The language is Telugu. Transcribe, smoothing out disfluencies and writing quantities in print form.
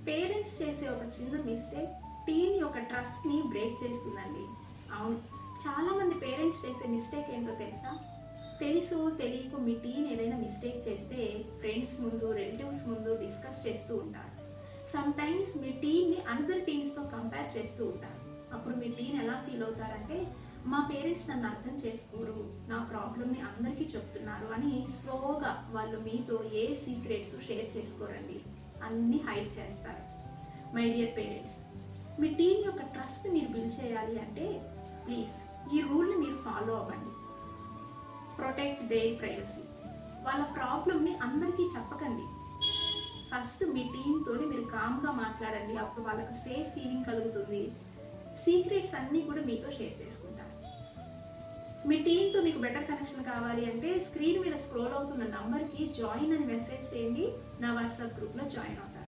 పేరెంట్స్ చేసే ఒక చిన్న మిస్టేక్ టీన్ యొక్క ట్రస్ట్ని బ్రేక్ చేస్తుందండి. అవును, చాలామంది పేరెంట్స్ చేసే మిస్టేక్ ఏంటో తెలుసా? తెలుసో తెలియకో మీ టీన్ ఏదైనా మిస్టేక్ చేస్తే ఫ్రెండ్స్ ముందు, రిలేటివ్స్ ముందు డిస్కస్ చేస్తూ ఉంటారు. సమ్ టైమ్స్ మీ టీన్ని అనదర్ టీన్స్తో కంపేర్ చేస్తూ ఉంటారు. అప్పుడు మీ టీన్ ఎలా ఫీల్ అవుతారంటే, మా పేరెంట్స్ నన్ను అర్థం చేసుకోరు, నా ప్రాబ్లమ్ని అందరికీ చెప్తున్నారు అని స్లోగా వాళ్ళు మీతో ఏ సీక్రెట్స్ షేర్ చేసుకోరండి, అన్నీ హైడ్ చేస్తారు. My dear parents, me team యొక్క ట్రస్ట్ మీరు బిల్డ్ చేయాలి అంటే ప్లీజ్ ఈ రూల్ని మీరు ఫాలో అవ్వండి. Protect there privacy. వాళ్ళ ప్రాబ్లమ్ని అందరికీ చెప్పకండి. ఫస్ట్ మీ టీంతో మీరు కామ్గా మాట్లాడండి. అప్పుడు వాళ్ళకి సేఫ్ ఫీలింగ్ కలుగుతుంది. సీక్రెట్స్ అన్నీ కూడా మీతో షేర్ చేసుకుంటారు. మీ టీంతో మీకు బెటర్ కనెక్షన్ కావాలి అంటే స్క్రీన్ మీద స్క్రోల్ అవుతున్న నంబర్కి జాయిన్ అని మెసేజ్ చేయండి. నా వాట్సాప్ గ్రూప్లో జాయిన్ అవుతారు.